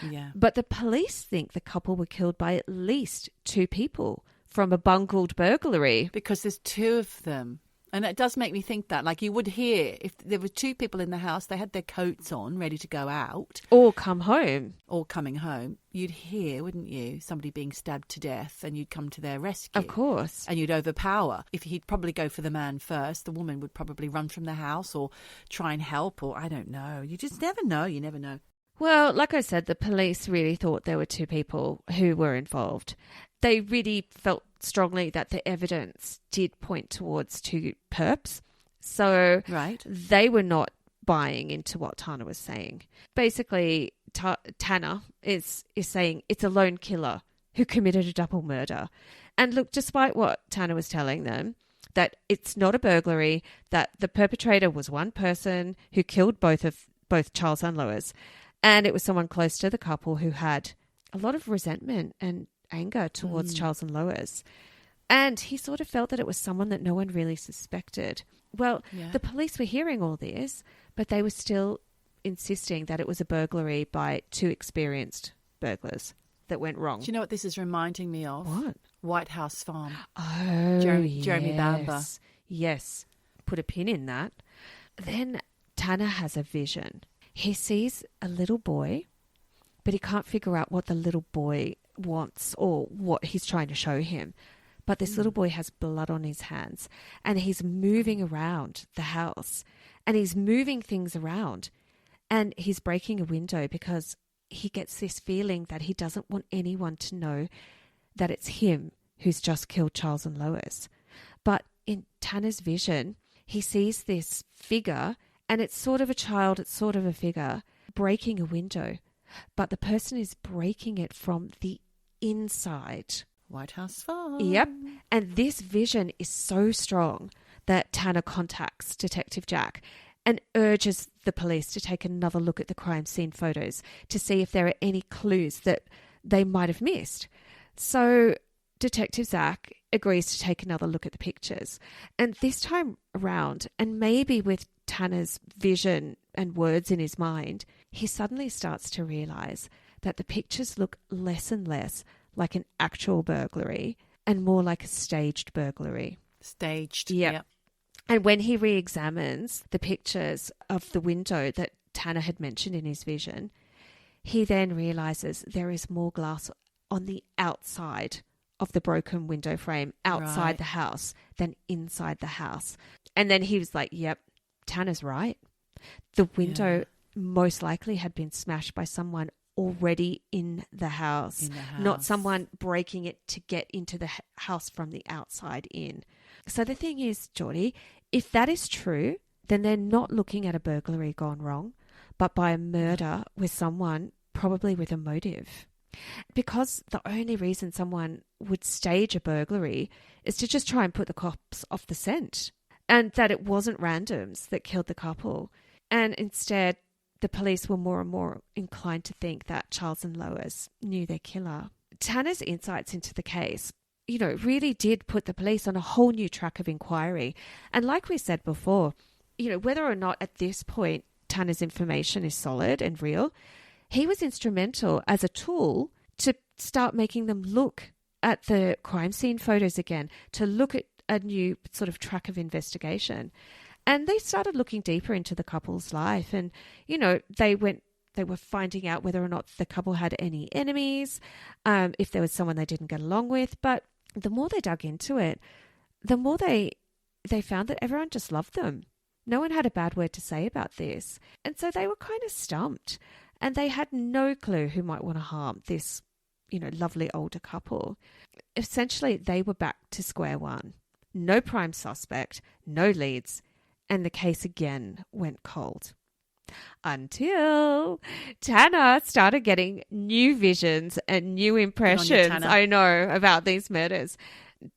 Yeah. But the police think the couple were killed by at least 2 people from a bungled burglary. Because there's 2 of them. And it does make me think that, like, you would hear if there were 2 people in the house, they had their coats on, ready to go out. Or come home. Or coming home. You'd hear, wouldn't you, somebody being stabbed to death, and you'd come to their rescue. Of course. And you'd overpower. If he'd probably go for the man first, the woman would probably run from the house or try and help, or I don't know. You just never know. You never know. Well, like I said, the police really thought there were 2 people who were involved. They really felt strongly that the evidence did point towards 2 perps. So right. They were not buying into what Tana was saying. Basically, Tana is saying it's a lone killer who committed a double murder. And look, despite what Tana was telling them, that it's not a burglary, that the perpetrator was one person who killed both Charles and Lois, and it was someone close to the couple who had a lot of resentment and anger towards Charles and Lois. And he sort of felt that it was someone that no one really suspected. Well, The police were hearing all this, but they were still insisting that it was a burglary by 2 experienced burglars that went wrong. Do you know what this is reminding me of? What? White House Farm. Oh, Jeremy Bamber. Yes. Put a pin in that. Then Tana has a vision. He sees a little boy, but he can't figure out what the little boy wants or what he's trying to show him. But this little boy has blood on his hands, and he's moving around the house, and he's moving things around, and he's breaking a window because he gets this feeling that he doesn't want anyone to know that it's him who's just killed Charles and Lois. But in Tana's vision, he sees this figure, and it's sort of a child, it's sort of a figure, breaking a window. But the person is breaking it from the inside. White House Farm. Yep. And this vision is so strong that Tana contacts Detective Jack and urges the police to take another look at the crime scene photos to see if there are any clues that they might have missed. So Detective Zach agrees to take another look at the pictures. And this time around, and maybe with Tana's vision and words in his mind, he suddenly starts to realise that the pictures look less and less like an actual burglary and more like a staged burglary. Staged. Yep. And when he re-examines the pictures of the window that Tana had mentioned in his vision, he then realises there is more glass on the outside of the broken window frame outside the house than inside the house. And then he was like, yep, Tana's right. The window most likely had been smashed by someone already in the house, not someone breaking it to get into the house from the outside in. So the thing is, Geordie, if that is true, then they're not looking at a burglary gone wrong, but by a murder with someone probably with a motive. Because the only reason someone would stage a burglary is to just try and put the cops off the scent, and that it wasn't randoms that killed the couple. And instead, the police were more and more inclined to think that Charles and Lois knew their killer. Tana's insights into the case, really did put the police on a whole new track of inquiry. And like we said before, whether or not at this point Tana's information is solid and real, he was instrumental as a tool to start making them look at the crime scene photos again, to look at a new sort of track of investigation. And they started looking deeper into the couple's life, and, they were finding out whether or not the couple had any enemies, if there was someone they didn't get along with. But the more they dug into it, the more they found that everyone just loved them. No one had a bad word to say about this. And so they were kind of stumped, and they had no clue who might want to harm this, lovely older couple. Essentially, they were back to square one. No prime suspect, no leads, and the case again went cold. Until Tana started getting new visions and new impressions, I know, about these murders.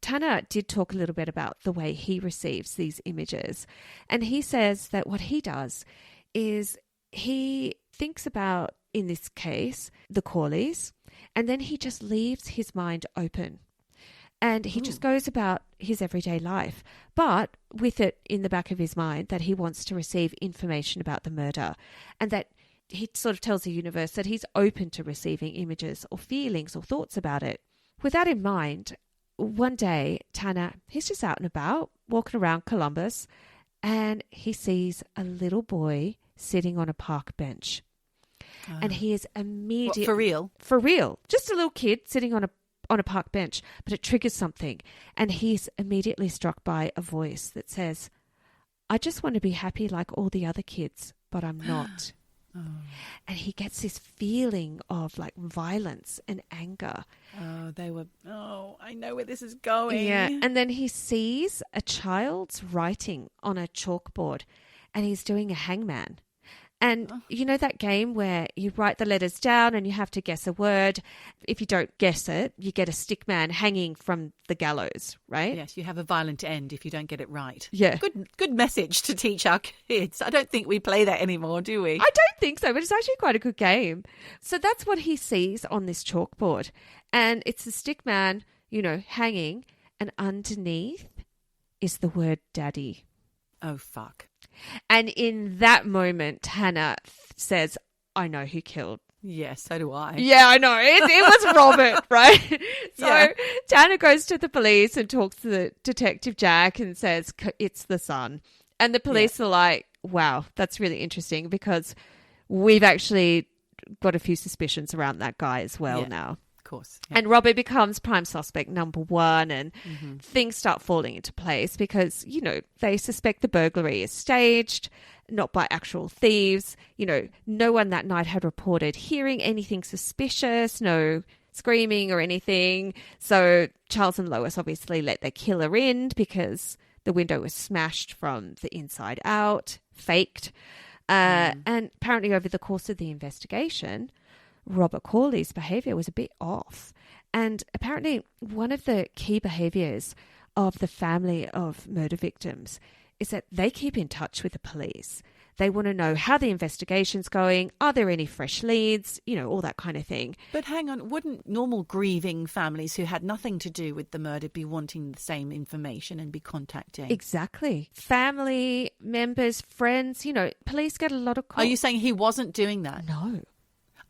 Tana did talk a little bit about the way he receives these images. And he says that what he does is he thinks about, in this case, the callies, and then he just leaves his mind open. And he just goes about his everyday life, but with it in the back of his mind that he wants to receive information about the murder, and that he sort of tells the universe that he's open to receiving images or feelings or thoughts about it. With that in mind, one day, Tana, he's just out and about, walking around Columbus, and he sees a little boy sitting on a park bench. And he is immediately... For real? For real. Just a little kid sitting on a park bench, but it triggers something. And he's immediately struck by a voice that says, I just want to be happy like all the other kids, but I'm not. And he gets this feeling of like violence and anger. I know where this is going. Yeah. And then he sees a child's writing on a chalkboard and he's doing a hangman. And you know that game where you write the letters down and you have to guess a word. If you don't guess it, you get a stick man hanging from the gallows, right? Yes, you have a violent end if you don't get it right. Yeah. Good message to teach our kids. I don't think we play that anymore, do we? I don't think so, but it's actually quite a good game. So that's what he sees on this chalkboard. And it's the stick man, hanging. And underneath is the word daddy. Oh, fuck. And in that moment, Tana says, I know who killed. Yes, so do I. Yeah, I know. It was Robert, right? So Tana goes to the police and talks to the Detective Jack and says, it's the son. And the police are like, wow, that's really interesting because we've actually got a few suspicions around that guy as well now. Course. Yeah. And Robert becomes prime suspect number one and things start falling into place because, they suspect the burglary is staged, not by actual thieves. No one that night had reported hearing anything suspicious, no screaming or anything. So Charles and Lois obviously let their killer in because the window was smashed from the inside out, faked. And apparently over the course of the investigation, Robert Corley's behaviour was a bit off. And apparently one of the key behaviours of the family of murder victims is that they keep in touch with the police. They want to know how the investigation's going. Are there any fresh leads? All that kind of thing. But hang on, wouldn't normal grieving families who had nothing to do with the murder be wanting the same information and be contacting? Exactly. Family members, friends, police get a lot of calls. Are you saying he wasn't doing that? No.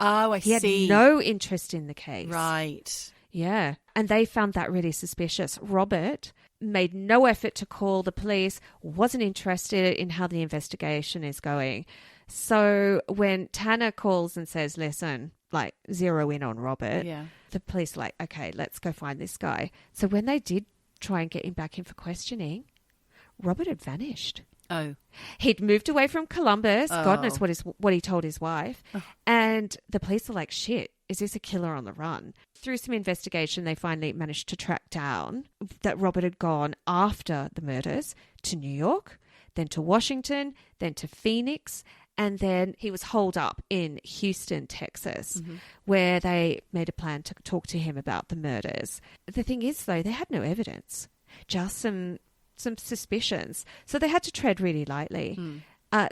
Oh, I see. He had no interest in the case. Right. Yeah. And they found that really suspicious. Robert made no effort to call the police, wasn't interested in how the investigation is going. So when Tana calls and says, listen, like zero in on Robert, the police are like, okay, let's go find this guy. So when they did try and get him back in for questioning, Robert had vanished. Oh. He'd moved away from Columbus. God knows what he told his wife. And the police are like, shit, is this a killer on the run? Through some investigation, they finally managed to track down that Robert had gone after the murders to New York, then to Washington, then to Phoenix, and then he was holed up in Houston, Texas, where they made a plan to talk to him about the murders. The thing is, though, they had no evidence, just some suspicions. So they had to tread really lightly.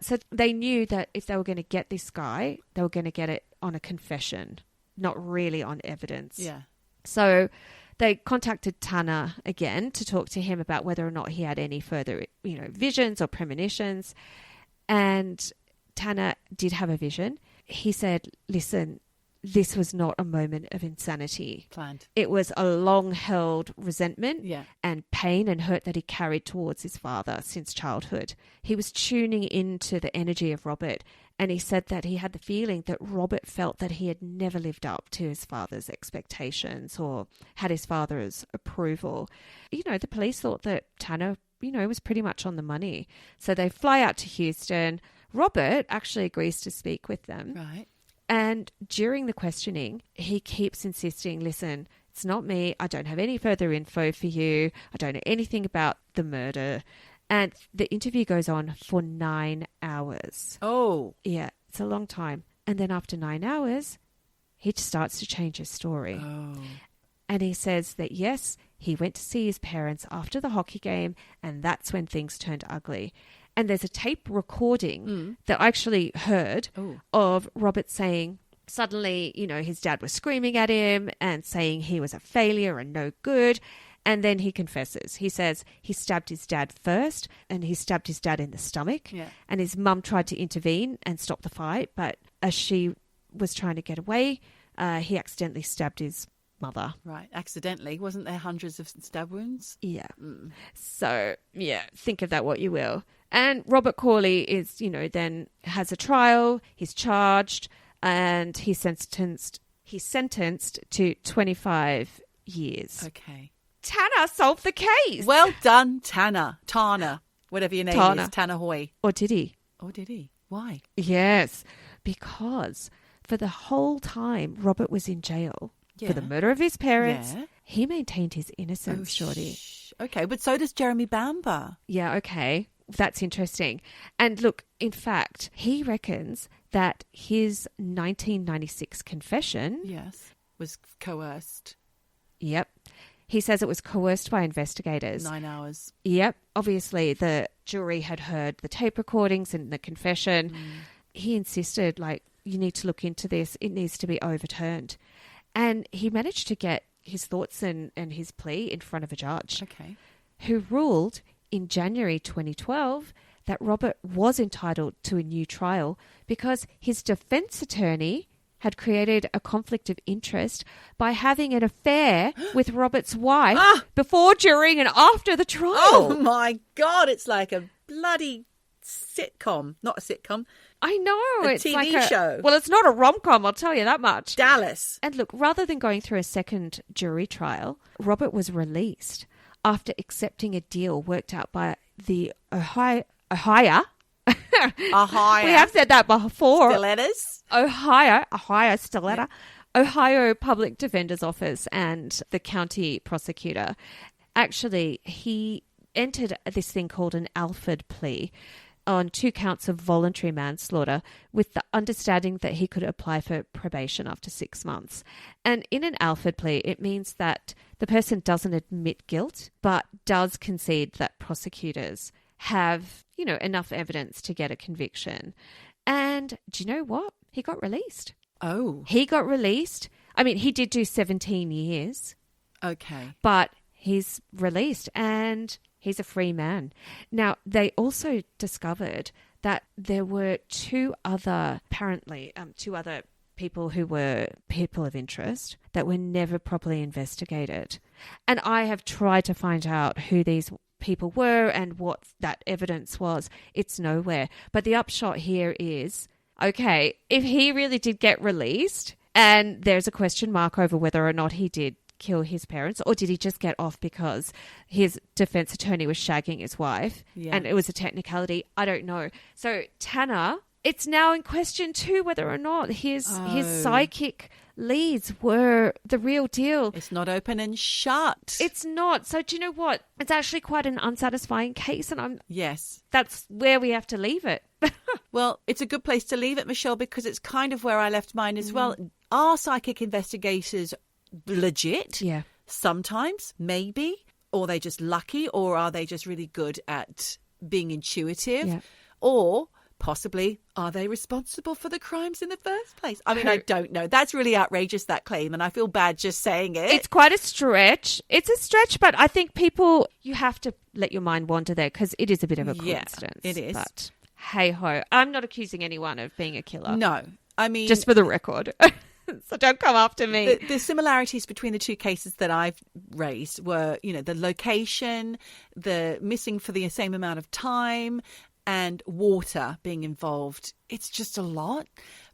So they knew that if they were going to get this guy, they were going to get it on a confession, not really on evidence. Yeah. So they contacted Tana again to talk to him about whether or not he had any further, visions or premonitions. And Tana did have a vision. He said, listen, this was not a moment of insanity. Planned. It was a long-held resentment and pain and hurt that he carried towards his father since childhood. He was tuning into the energy of Robert, and he said that he had the feeling that Robert felt that he had never lived up to his father's expectations or had his father's approval. The police thought that Tana, was pretty much on the money. So they fly out to Houston. Robert actually agrees to speak with them. Right. And during the questioning, he keeps insisting, listen, it's not me. I don't have any further info for you. I don't know anything about the murder. And the interview goes on for 9 hours. Oh. Yeah, it's a long time. And then after 9 hours, he starts to change his story. Oh. And he says that, yes, he went to see his parents after the hockey game, and that's when things turned ugly. And there's a tape recording that I actually heard of Robert saying suddenly, his dad was screaming at him and saying he was a failure and no good. And then he confesses. He says he stabbed his dad first, and he stabbed his dad in the stomach. Yeah. And his mum tried to intervene and stop the fight, but as she was trying to get away, he accidentally stabbed his mother. Right, accidentally. Wasn't there hundreds of stab wounds? Yeah. So, yeah, think of that what you will. And Robert Corley is, then has a trial. He's charged, and he's sentenced to 25 years. Okay. Tana solved the case. Well done, Tana, whatever your name is, Tana Hoy. Or did he? Why? Yes, because for the whole time Robert was in jail for the murder of his parents, he maintained his innocence, Geordie. Okay, but so does Jeremy Bamber. Yeah, okay. That's interesting. And look, in fact, he reckons that his 1996 confession... was coerced. Yep. He says it was coerced by investigators. 9 hours. Yep. Obviously, the jury had heard the tape recordings and the confession. He insisted, you need to look into this. It needs to be overturned. And he managed to get his thoughts and his plea in front of a judge. Okay. Who ruled in January 2012 that Robert was entitled to a new trial because his defence attorney had created a conflict of interest by having an affair with Robert's wife before, during and after the trial. Oh, my God. It's like a bloody sitcom. Not a sitcom. I know. A it's TV like show. Well, it's not a rom-com, I'll tell you that much. Dallas. And look, rather than going through a second jury trial, Robert was released after accepting a deal worked out by the Ohio. We have said that before. Stilettos. Ohio Stiletta. Ohio Public Defender's Office and the county prosecutor. Actually, he entered this thing called an Alford plea on 2 counts of voluntary manslaughter with the understanding that he could apply for probation after 6 months. And in an Alford plea, it means that the person doesn't admit guilt, but does concede that prosecutors have, enough evidence to get a conviction. And do you know what? He got released. Oh. He got released. I mean, he did do 17 years. Okay. But he's released and he's a free man. Now, they also discovered that there were two other people who were people of interest that were never properly investigated. And I have tried to find out who these people were and what that evidence was. It's nowhere. But the upshot here is, okay, if he really did get released and there's a question mark over whether or not he did kill his parents, or did he just get off because his defense attorney was shagging his wife and it was a technicality? I don't know. So Tana, it's now in question too whether or not his psychic leads were the real deal. It's not open and shut. It's not. So do you know what? It's actually quite an unsatisfying case, and Yes. that's where we have to leave it. Well, it's a good place to leave it, Michelle, because it's kind of where I left mine as well. Are psychic investigators legit? Yeah. Sometimes, maybe. Or are they just lucky? Or are they just really good at being intuitive? Yeah. Or possibly, are they responsible for the crimes in the first place? I mean, I don't know. That's really outrageous, that claim, and I feel bad just saying it. It's quite a stretch. It's a stretch, but I think you have to let your mind wander there because it is a bit of a coincidence. Yeah, it is. But hey-ho, I'm not accusing anyone of being a killer. No. I mean... Just for the record. So don't come after me. The similarities between the two cases that I've raised were, the location, the missing for the same amount of time, and water being involved. It's just a lot.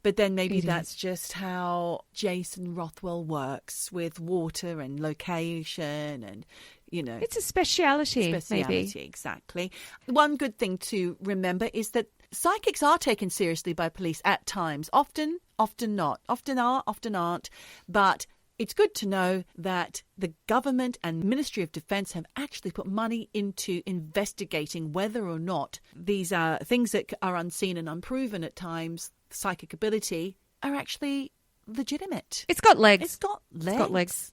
But then maybe that's just how Jason Rothwell works with water and location and, It's a speciality, maybe. Exactly. One good thing to remember is that psychics are taken seriously by police at times. Often not. Often are, often aren't. But it's good to know that the government and Ministry of Defence have actually put money into investigating whether or not these are things that are unseen and unproven at times, psychic ability, are actually legitimate. It's got legs. It's got legs. It's got legs.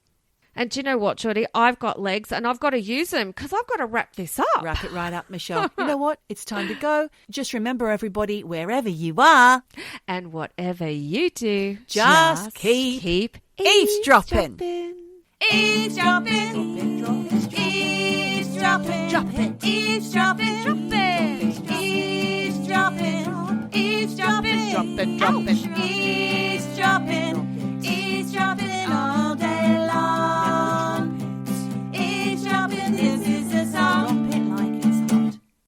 And do you know what, Geordie? I've got legs and I've got to use them because I've got to wrap this up. Wrap it right up, Michelle. You know what? It's time to go. Just remember, everybody, wherever you are And whatever you do, Just keep eavesdropping. Eavesdropping. Eavesdropping. Eavesdropping. Eavesdropping.